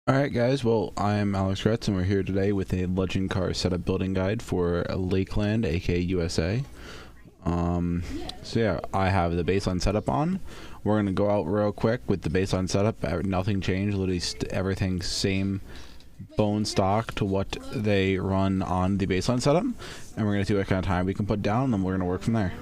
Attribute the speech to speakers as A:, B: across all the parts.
A: Alright guys, well I'm Alex Retz and we're here today with a legend car setup building guide for Lakeland aka USA. So yeah, I have the baseline setup on. We're going to go out real quick with the baseline setup. Nothing changed, literally everything's same bone stock to what they run on the baseline setup. And we're going to see what kind of time we can put down and then we're going to work from there.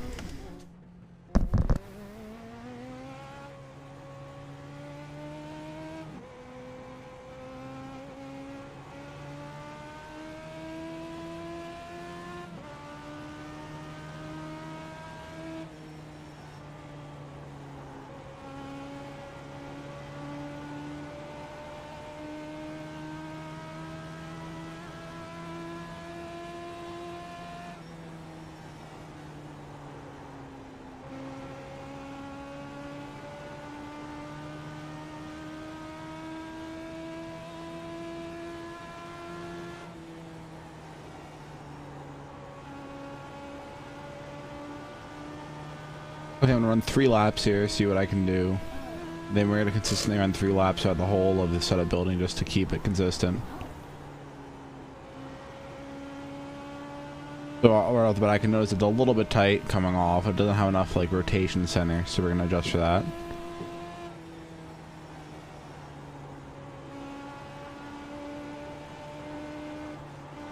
A: Okay, I'm going to run 3 laps here, see what I can do. Then we're going to consistently run 3 laps throughout the whole of the setup building just to keep it consistent. So, but I can notice it's a little bit tight coming off. It doesn't have enough like rotation center, so we're going to adjust for that.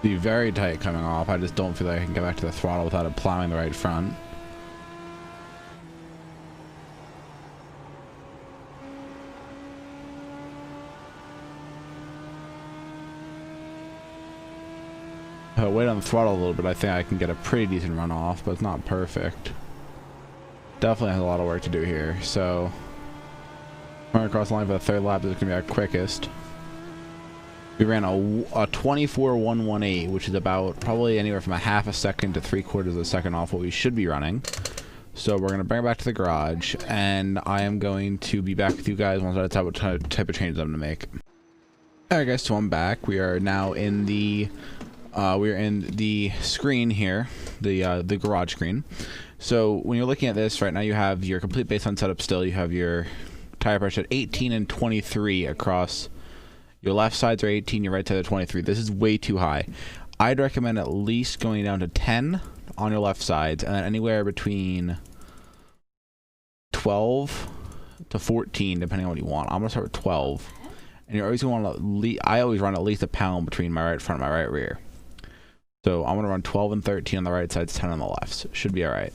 A: Be very tight coming off. I just don't feel like I can get back to the throttle without it plowing the right front. If I wait on the throttle a little bit, I think I can get a pretty decent run off, but it's not perfect. Definitely has a lot of work to do here. So, running across the line for the 3rd lap is going to be our quickest. We ran a 24.118, which is about probably anywhere from a half a second to 3/4 of a second off what we should be running. So we're going to bring it back to the garage, and I am going to be back with you guys once I decide what type of changes I'm going to make. Alright guys, so I'm back. We are now in the screen here, the garage screen. So when you're looking at this right now, you have your complete baseline setup still. You have your tire pressure at 18 and 23 across. Your left sides are 18, your right side are 23. This is way too high. I'd recommend at least going down to 10 on your left sides, and then anywhere between 12 to 14, depending on what you want. I'm gonna start with 12, and you're always gonna want to. I always run at least a pound between my right front and my right rear. So I'm going to run 12 and 13 on the right sides, 10 on the lefts. Should be alright.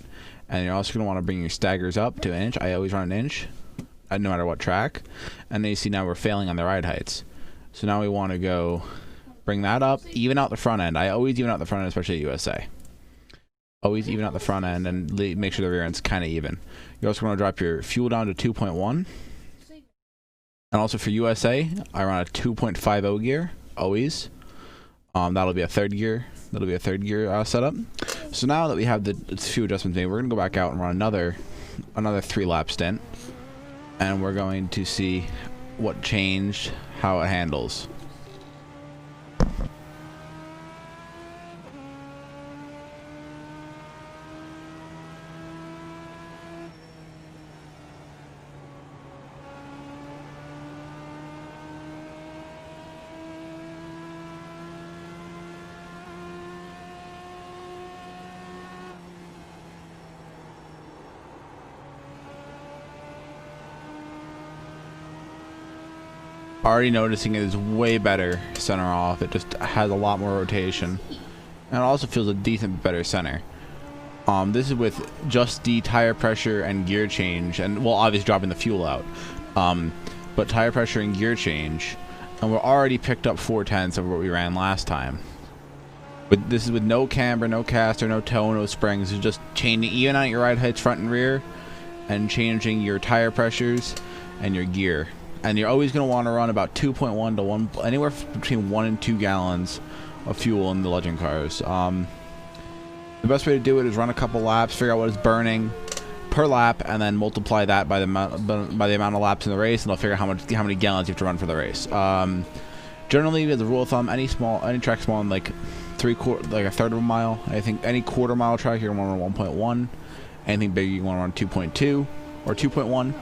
A: And you're also going to want to bring your staggers up to an inch. I always run an inch, no matter what track. And then you see now we're failing on the ride heights. So now we want to go bring that up, even out the front end. I always even out the front end, especially at USA. Always even out the front end and make sure the rear end's kind of even. You're also going to drop your fuel down to 2.1. And also for USA, I run a 2.50 gear, always. That'll be a 3rd gear. That'll be a 3rd gear setup. So now that we have the few adjustments made, we're gonna go back out and run another 3-lap stint, and we're going to see what changed, how it handles. Already noticing it is way better center off. It just has a lot more rotation, and it also feels a decent better center. This is with just the tire pressure and gear change, and well, obviously dropping the fuel out, but tire pressure and gear change, and we're already picked up 4/10 of what we ran last time. But this is with no camber, no caster, no toe, no springs. It's just changing even out your ride heights front and rear, and changing your tire pressures and your gear. And you're always going to want to run about 2.1 to 1, anywhere between 1 and 2 gallons of fuel in the legend cars. The best way to do it is run a couple laps, figure out what is burning per lap, and then multiply that by the amount of laps in the race, and I'll figure out how many gallons you have to run for the race. Generally, as a rule of thumb, any track small than like a 1/3 of a mile. I think any 1/4 mile track you're going to want to run 1.1. Anything bigger you want to run 2.2 or 2.1.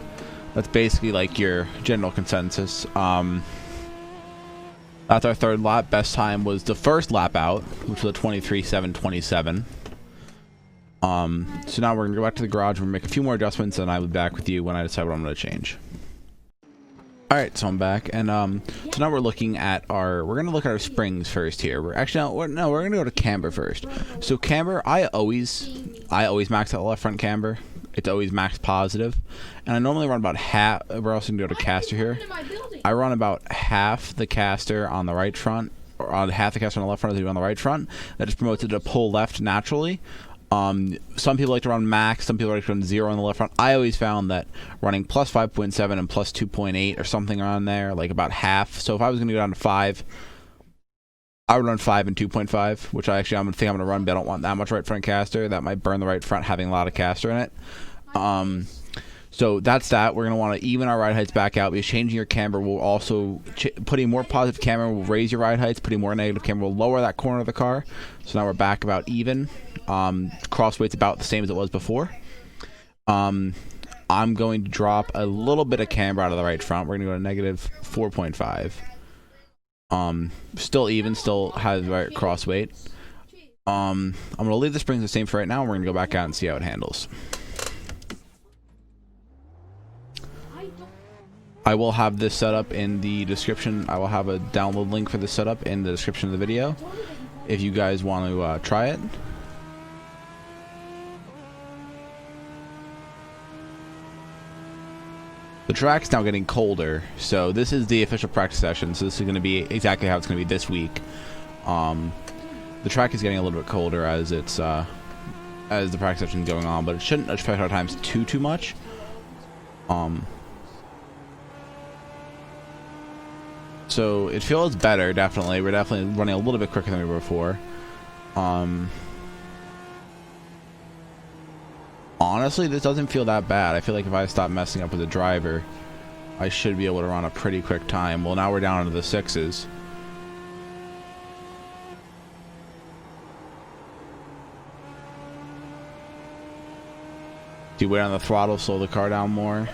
A: That's basically like your general consensus. That's our third lap. Best time was the first lap out, which was a 23:7:27. So now we're gonna go back to the garage and make a few more adjustments, and I'll be back with you when I decide what I'm gonna change. All right, so I'm back, and so now we're looking at we're gonna look at our springs first here. We're gonna go to camber first. So camber, I always max out the left front camber. It's always max positive, and I normally run about half. We're also gonna go to caster here. I run about half the caster on the right front, or on half the caster on the left front as I do on the right front. That just promotes it to pull left naturally. Some people like to run max, some people like to run 0 on the left front. I always found that running plus 5.7 and plus 2.8 or something around there, like about half. So if I was going to go down to 5, I would run 5 and 2.5, which I'm going to run, but I don't want that much right front caster. That might burn the right front having a lot of caster in it. So that's that. We're going to want to even our ride heights back out, because changing your camber will also, putting more positive camber will raise your ride heights, putting more negative camber will lower that corner of the car. So now we're back about even. Cross weight's about the same as it was before. I'm going to drop a little bit of camber out of the right front. We're going to go to negative 4.5. Still even, still has the right cross weight. I'm going to leave the springs the same for right now, and we're going to go back out and see how it handles. I will have this setup in the description. I will have a download link for this setup in the description of the video if you guys want to try it. The track's now getting colder, so this is the official practice session, so this is going to be exactly how it's going to be this week. The track is getting a little bit colder as it's as the practice session is going on, but it shouldn't affect our times too much. So it feels better, definitely. We're definitely running a little bit quicker than we were before. Honestly, this doesn't feel that bad. I feel like if I stop messing up with the driver, I should be able to run a pretty quick time. Well, now we're down into the 6s. Do you wait on the throttle, slow the car down more?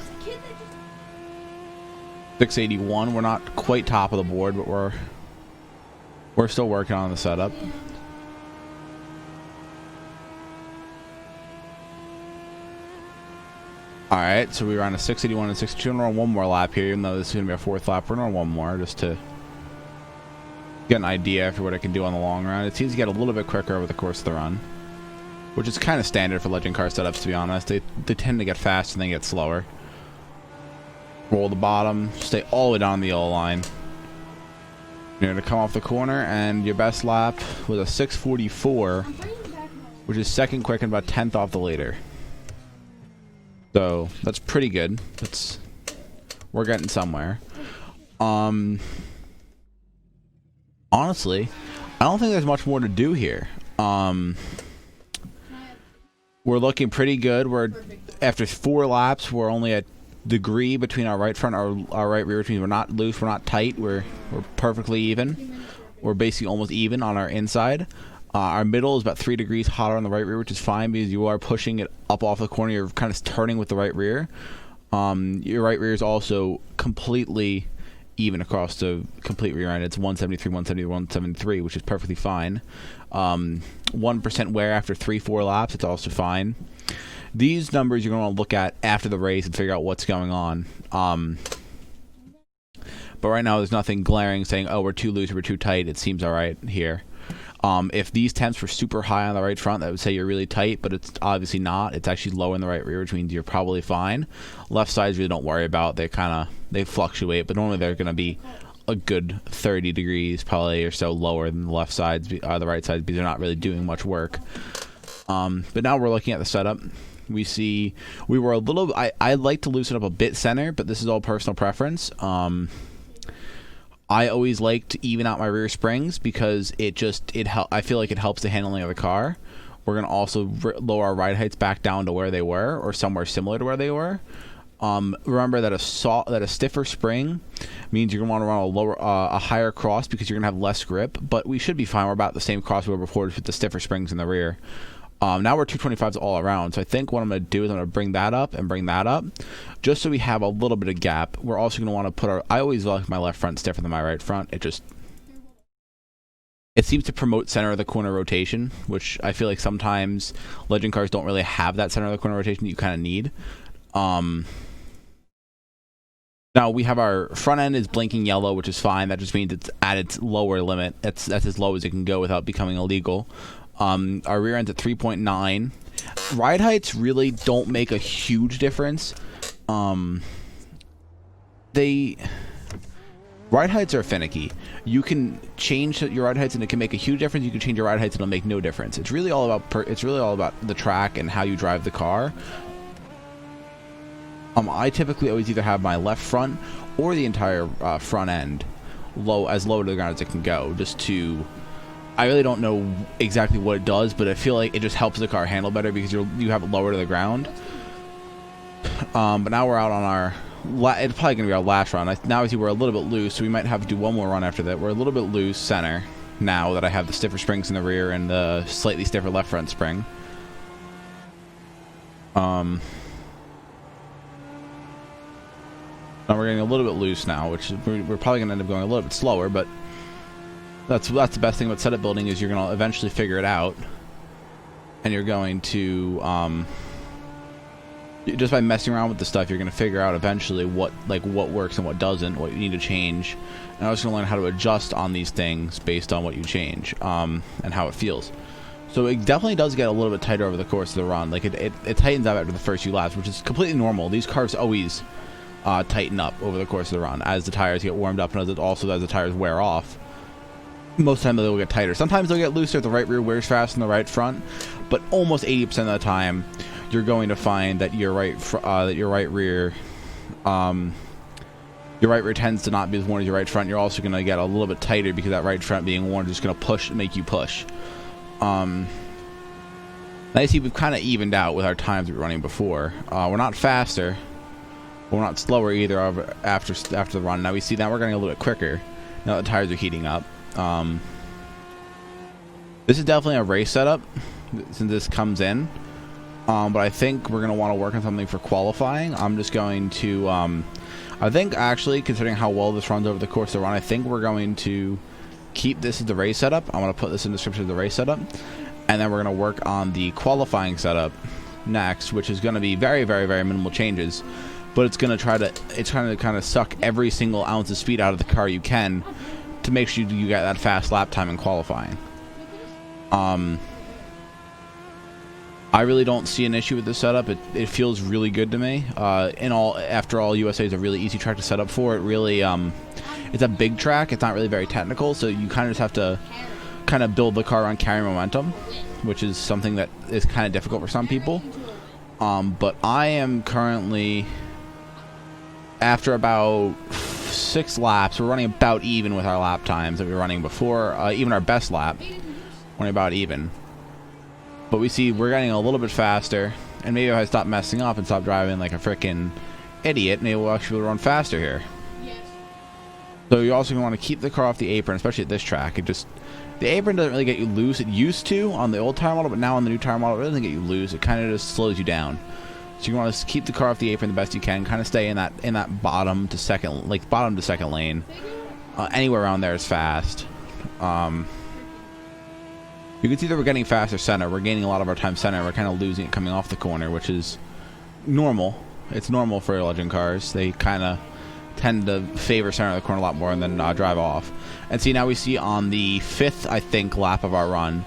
A: 681. We're not quite top of the board, but we're still working on the setup. Alright, so we were on a 681 and 62. We're on one more lap here, even though this is going to be our 4th lap. We're on one more just to get an idea for what I can do on the long run. It seems to get a little bit quicker over the course of the run, which is kind of standard for legend car setups, to be honest. They tend to get faster and then get slower. Roll the bottom, stay all the way down the yellow line. You're going to come off the corner, and your best lap was a 6:44, which is second quick and about 10th off the leader. So that's pretty good. We're getting somewhere. Honestly, I don't think there's much more to do here. We're looking pretty good. After 4 laps, we're only at degree between our right front, our right rear, which means we're not loose, we're not tight, we're perfectly even. We're basically almost even on our inside. Our middle is about 3 degrees hotter on the right rear, which is fine because you are pushing it up off the corner. You're kind of turning with the right rear. Your right rear is also completely even across the complete rear end. It's 173, 170, 173, which is perfectly fine. 1% wear after 3-4 laps, it's also fine. These numbers you're going to want to look at after the race and figure out what's going on. But right now there's nothing glaring saying, oh, we're too loose or we're too tight. It seems all right here. If these temps were super high on the right front, that would say you're really tight, but it's obviously not. It's actually low in the right rear, which means you're probably fine. Left sides really don't worry about. They fluctuate, but normally they're going to be a good 30 degrees probably or so lower than the left sides, the right sides, because they're not really doing much work. But now we're looking at the setup. We see we were a little. I'd like to loosen up a bit center, but this is all personal preference. I always like to even out my rear springs because I feel like it helps the handling of the car. We're gonna also lower our ride heights back down to where they were or somewhere similar to where they were. Remember that a stiffer spring means you're gonna want to run a higher cross because you're gonna have less grip. But we should be fine. We're about the same cross we were before with the stiffer springs in the rear. Now we're 225s all around, so I think what I'm going to do is I'm going to bring that up and bring that up, just so we have a little bit of gap. We're also going to want to put I always like my left front stiffer than my right front. It seems to promote center of the corner rotation, which I feel like sometimes legend cars don't really have that center of the corner rotation that you kind of need. Now we have our front end is blinking yellow, which is fine. That just means it's at its lower limit. That's as low as it can go without becoming illegal. Our rear end's at 3.9. Ride heights really don't make a huge difference. Ride heights are finicky. You can change your ride heights and it can make a huge difference. You can change your ride heights and it'll make no difference. It's really all about the track and how you drive the car. I typically always either have my left front or the entire front end as low to the ground as it can go. I really don't know exactly what it does, but I feel like it just helps the car handle better because you have it lower to the ground. But now we're out on our. It's probably going to be our last run. Now I see we're a little bit loose, so we might have to do one more run after that. We're a little bit loose center now that I have the stiffer springs in the rear and the slightly stiffer left front spring. Now we're getting a little bit loose now, which we're probably going to end up going a little bit slower, but that's the best thing about setup building is you're going to eventually figure it out, and you're going to just by messing around with the stuff, you're going to figure out eventually what works and what doesn't, what you need to change. And I'm also going to learn how to adjust on these things based on what you change and how it feels. So it definitely does get a little bit tighter over the course of the run. Like it tightens up after the first few laps, which is completely normal. These cars always tighten up over the course of the run as the tires get warmed up and as the tires wear off. Most of the time they'll get tighter. Sometimes they'll get looser if the right rear wears fast than the right front, but almost 80% of the time you're going to find that your right rear tends to not be as worn as your right front. You're also going to get a little bit tighter because that right front being worn is just going to make you push. Now you see we've kind of evened out with our times we were running before. We're not faster, but we're not slower either after the run. Now we're getting a little bit quicker now that the tires are heating up. This is definitely a race setup since this comes in. But I think we're going to want to work on something for qualifying. I'm just going to, I think actually, considering how well this runs over the course of the run, I think we're going to keep this as the race setup. I'm going to put this in the description of the race setup. And then we're going to work on the qualifying setup next, which is going to be very, very, very minimal changes. But it's trying to kind of suck every single ounce of speed out of the car you can to make sure you get that fast lap time in qualifying. I really don't see an issue with this setup. It feels really good to me. After all, USA is a really easy track to set up for. It really, it's a big track. It's not really very technical, so you kind of just have to kind of build the car on carry momentum, which is something that is kind of difficult for some people. But I am currently, after about 6 laps, we're running about even with our lap times that we were running before. Even our best lap, running about even. But we see we're getting a little bit faster, and maybe if I stop messing up and stop driving like a freaking idiot, maybe we'll actually run faster here. Yes. So you're also going to want to keep the car off the apron, especially at this track. The apron doesn't really get you loose. It used to on the old tire model, but now on the new tire model, it doesn't get you loose. It kind of just slows you down. So you want to keep the car off the apron the best you can. Kind of stay in that bottom to second lane. Anywhere around there is fast. You can see that we're getting faster center. We're gaining a lot of our time center. We're kind of losing it coming off the corner, which is normal. It's normal for legend cars. They kind of tend to favor center of the corner a lot more and then drive off. And see, now we see on the 5th, I think, lap of our run,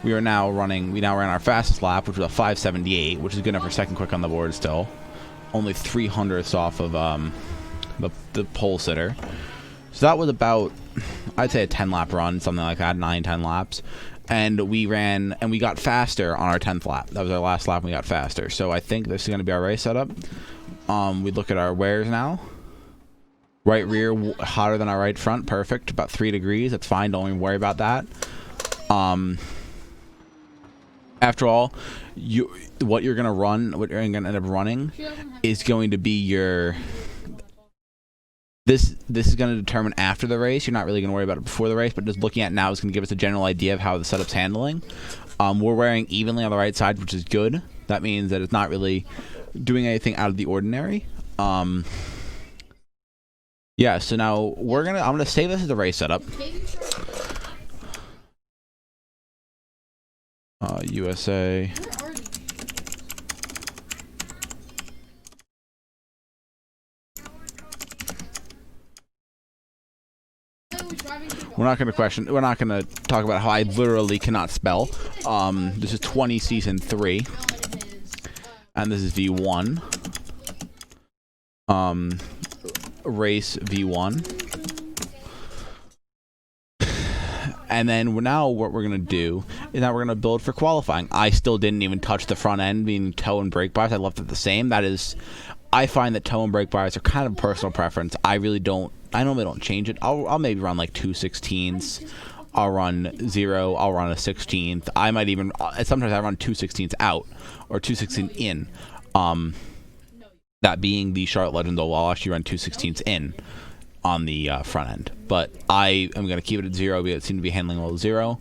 A: we ran our fastest lap, which was a 5:78, which is good enough for second quick on the board still. Only 300ths off of the pole sitter. So that was about, I'd say, a 10-lap run, something like that, 9-10 laps. And we got faster on our 10th lap. That was our last lap and we got faster. So I think this is going to be our race setup. We look at our wears now. Right rear hotter than our right front. Perfect. About 3 degrees. That's fine. Don't even worry about that. After all, what you're going to end up running is going to be your... This is going to determine after the race. You're not really going to worry about it before the race, but just looking at now is going to give us a general idea of how the setup's handling. We're wearing evenly on the right side, which is good. That means that it's not really doing anything out of the ordinary. Yeah, so now I'm going to save this as a race setup. USA. We're not going to talk about how I literally cannot spell. This is 20 season 3. And this is V1. Race V1. And then now what we're going to do is now we're going to build for qualifying. I still didn't even touch the front end, meaning toe and brake bars. I left it the same. That is, I find that toe and brake bars are kind of personal preference. I normally don't change it. I'll maybe run like 2/16ths. I'll run 0. I'll run a 16th. I might even, sometimes I run 2/16ths out or 2/16 in. That being the Charlotte Legends, I'll actually run 2/16ths in on the front end, but I am going to keep it at 0 because it seems to be handling well 0.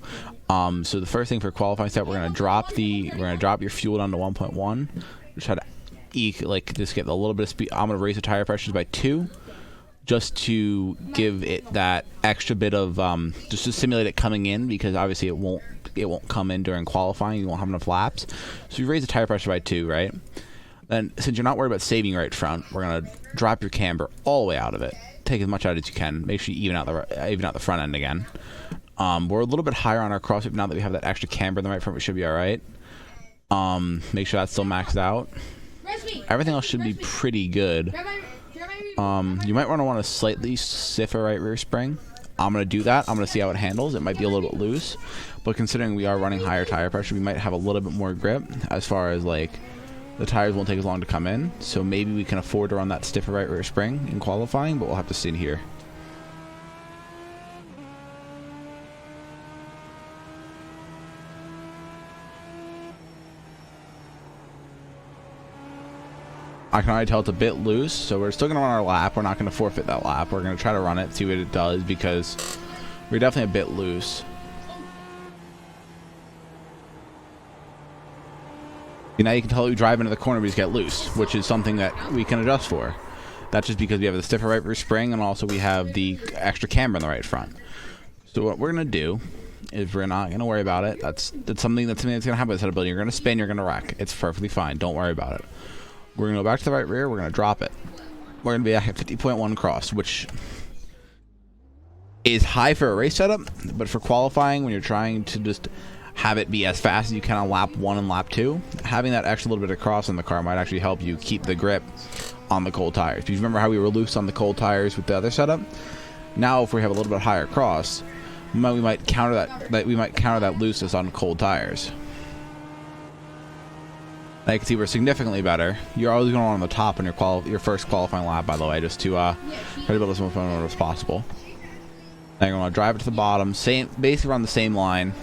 A: So the first thing for qualifying step, we're going to drop your fuel down to 1.1. Try to just get a little bit of speed. I'm going to raise the tire pressures by 2, just to give it that extra bit of just to simulate it coming in, because obviously it won't come in during qualifying. You won't have enough laps. So you raise the tire pressure by 2, right? Then since you're not worried about saving right front, we're going to drop your camber all the way out of it. Take as much out as you can. Make sure you even out the front end again. We're a little bit higher on our cross now that we have that extra camber in the right front. We should be all right. Make sure that's still maxed out. Everything else should be pretty good. You might want a slightly stiffer right rear spring. I'm going to do that. I'm going to see how it handles. It might be a little bit loose, but considering we are running higher tire pressure, we might have a little bit more grip as far as like the tires won't take as long to come in. So maybe we can afford to run that stiffer right rear spring in qualifying, but we'll have to see here. I can already tell it's a bit loose, so we're still going to run our lap. We're not going to forfeit that lap. We're going to try to run it, see what it does, because we're definitely a bit loose. Now you can tell we drive into the corner, we just get loose, which is something that we can adjust for. That's just because we have the stiffer right rear spring, and also we have the extra camber in the right front. So what we're going to do is we're not going to worry about it. That's something that's going to happen with this ability. You're going to spin, you're going to wreck. It's perfectly fine. Don't worry about it. We're going to go back to the right rear. We're going to drop it. We're going to be at 50.1 cross, which is high for a race setup, but for qualifying, when you're trying to just have it be as fast as you can on lap 1 and lap 2, having that extra little bit of cross in the car might actually help you keep the grip on the cold tires. Do you remember how we were loose on the cold tires with the other setup? Now, if we have a little bit higher cross, we might counter that looseness on cold tires. Now you can see we're significantly better. You're always going to want on the top on your first qualifying lap, by the way, just to try to build as much momentum as possible. Now you're going to drive it to the bottom, basically run the same line.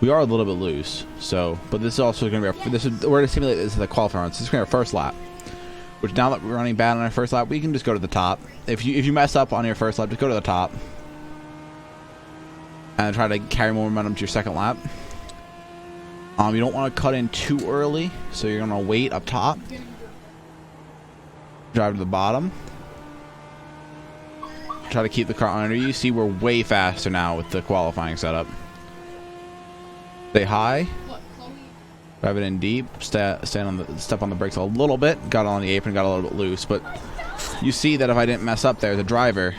A: We are a little bit loose, but this is also going to be we're going to simulate this as a qualifying run. So this is going to be our first lap. Which now that we're running bad on our first lap, we can just go to the top. If you mess up on your first lap, just go to the top and try to carry more momentum to your second lap. You don't want to cut in too early, so you're going to wait up top. Drive to the bottom. Try to keep the car under you. See, we're way faster now with the qualifying setup. Stay high. Drive it in deep. Step on the brakes a little bit. Got on the apron, got a little bit loose, but you see that if I didn't mess up there as a driver,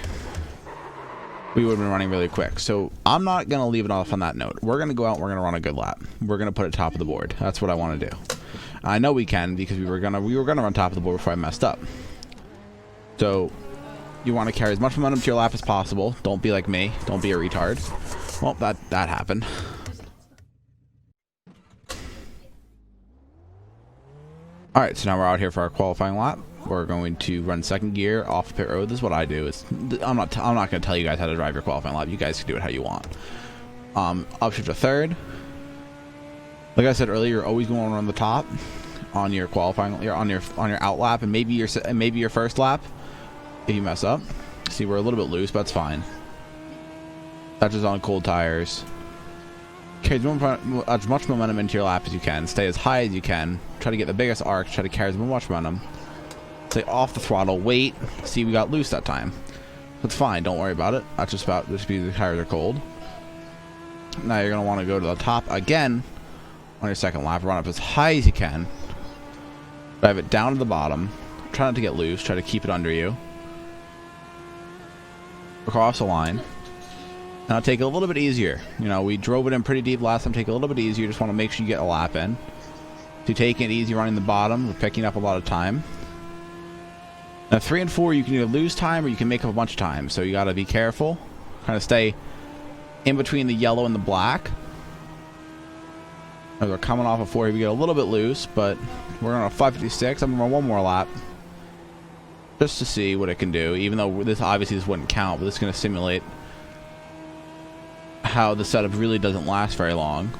A: we would have been running really quick. So I'm not going to leave it off on that note. We're going to go out and we're going to run a good lap. We're going to put it top of the board. That's what I want to do. I know we can, because we were going to run top of the board before I messed up. So you want to carry as much momentum to your lap as possible. Don't be like me. Don't be a retard. Well, that happened. Alright, so now we're out here for our qualifying lap. We're going to run second gear off pit road. This is what I do. I'm not going to tell you guys how to drive your qualifying lap. You guys can do it how you want. Upshift to third. Like I said earlier, you're always going to run the top on your qualifying, on your out lap, and maybe your first lap if you mess up. See, we're a little bit loose, but that's fine. That's just on cold tires. Carry as much momentum into your lap as you can. Stay as high as you can. Try to get the biggest arc. Try to carry as much momentum. Stay off the throttle. Wait. See, we got loose that time. That's fine. Don't worry about it. That's just because the tires are cold. Now you're going to want to go to the top again on your second lap. Run up as high as you can. Drive it down to the bottom. Try not to get loose. Try to keep it under you. Across the line. Now take it a little bit easier. You know, we drove it in pretty deep last time. Take it a little bit easier. Just want to make sure you get a lap in. So take it easy running the bottom. We're picking up a lot of time. Now 3 and 4, you can either lose time or you can make up a bunch of time. So you got to be careful. Kind of stay in between the yellow and the black. As we're coming off of 4 here, we get a little bit loose, but we're on a 556. I'm going to run one more lap just to see what it can do. Even though this wouldn't count, but this is going to simulate how the setup really doesn't last very long.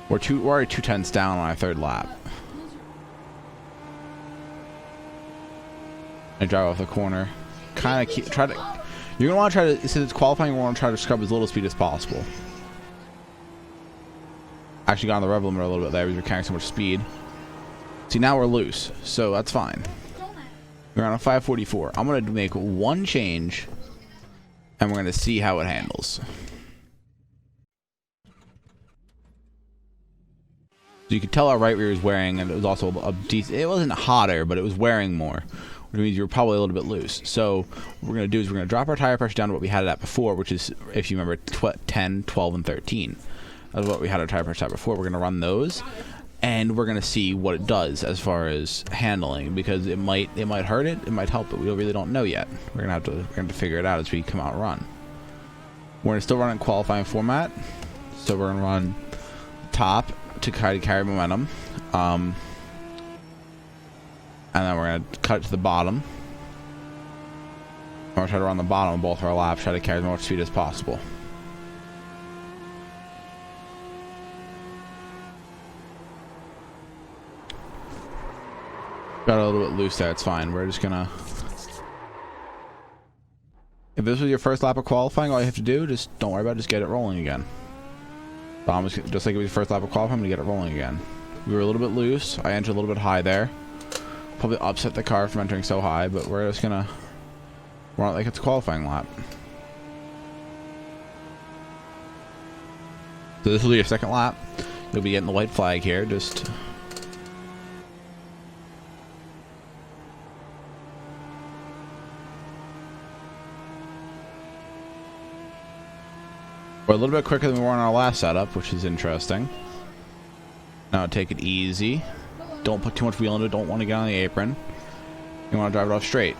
A: We're already 2/10 down on our third lap. I drive off the corner. Kind of try to. You're gonna want to try to, since it's qualifying, you want to try to scrub as little speed as possible. Actually got on the rev limiter a little bit there because we're carrying so much speed. See, now we're loose, so that's fine. We're on a 544. I'm gonna make one change, and we're gonna see how it handles. So you could tell our right rear is wearing, and it was also a decent. It wasn't hotter, but it was wearing more, which means you were probably a little bit loose. So what we're going to do is we're going to drop our tire pressure down to what we had it at before, which is, if you remember, 10, 12, and 13. That's what we had our tire pressure at before. We're going to run those, and we're going to see what it does as far as handling, because it might hurt it, it might help it. We really don't know yet. We're going to have to figure it out as we come out and run. We're going to still run in qualifying format, so we're going to run top to try to carry momentum. And then we're going to cut it to the bottom. We're going to try to run the bottom of both our laps, try to carry as much speed as possible. Got a little bit loose there, it's fine. We're just going to... If this was your first lap of qualifying, all you have to do, just don't worry about it, just get it rolling again. So I'm just like it was your first lap of qualifying, I'm going to get it rolling again. We were a little bit loose. I entered a little bit high there. Probably upset the car from entering so high, but we're just gonna run it like it's a qualifying lap. So this will be your second lap. You'll be getting the white flag here. Just we're a little bit quicker than we were on our last setup, which is interesting. Now take it easy. Don't put too much wheel into it. Don't want to get on the apron. You want to drive it off straight.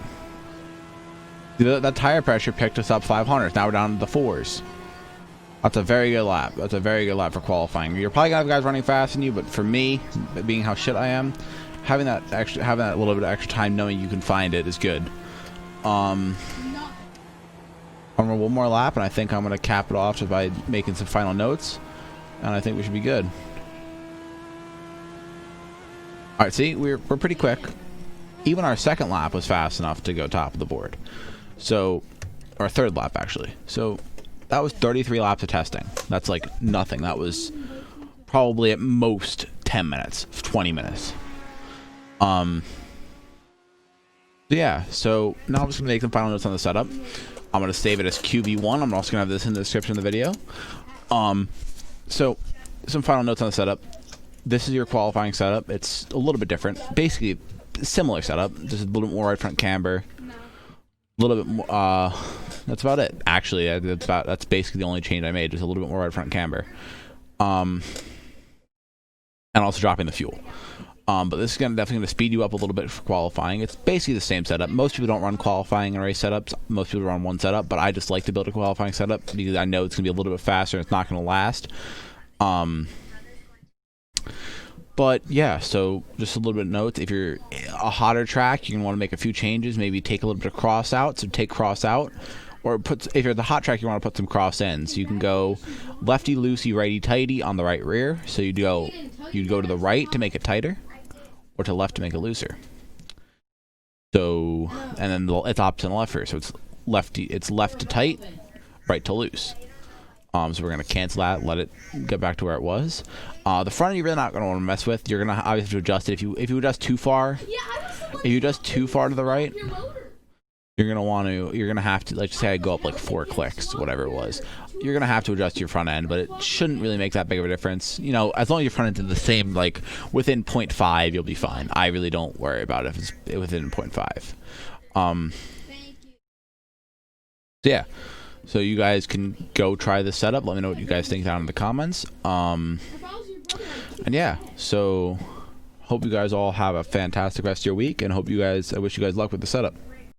A: That tire pressure picked us up 500. Now we're down to the 4s. That's a very good lap. That's a very good lap for qualifying. You're probably gonna have guys running faster than you, but for me, being how shit I am, having that little bit of extra time, knowing you can find it, is good. I'm gonna run one more lap, and I think I'm gonna cap it off just by making some final notes, and I think we should be good. All right, see, we're pretty quick. Even our second lap was fast enough to go top of the board. So, our third lap actually. So that was 33 laps of testing. That's like nothing. That was probably at most 10 minutes, 20 minutes. So yeah. So now I'm just gonna make some final notes on the setup. I'm gonna save it as QB1. I'm also gonna have this in the description of the video. So some final notes on the setup. This is your qualifying setup. It's a little bit different. Basically, similar setup. Just a little bit more right front camber. A little bit more. That's about it. Actually, that's basically the only change I made. Just a little bit more right front camber. And also dropping the fuel. But this is definitely gonna speed you up a little bit for qualifying. It's basically the same setup. Most people don't run qualifying and race setups. Most people run one setup, but I just like to build a qualifying setup because I know it's gonna be a little bit faster and it's not gonna last. But yeah, so just a little bit of notes. If you're a hotter track, you're gonna want to make a few changes. Maybe take a little bit of cross out. So take cross out, or if you're the hot track, you want to put some cross ends. You can go lefty loosey, righty tighty on the right rear. So you'd go to the right to make it tighter, or to the left to make it looser. So and then it's opposite on the left rear. So it's left to tight, right to loose. So we're going to cancel that, let it get back to where it was. The front you're really not going to want to mess with. You're going to obviously have to adjust it. If you adjust too far, to the right, you're you're gonna have to, like, say I go up like 4 clicks, whatever it was. You're gonna have to adjust your front end, but it shouldn't really make that big of a difference. You know, as long as your front end is the same, like within 0.5, you'll be fine. I really don't worry about it if it's within 0.5. So yeah, so you guys can go try this setup. Let me know what you guys think down in the comments. And yeah, so hope you guys all have a fantastic rest of your week, and I wish you guys luck with the setup.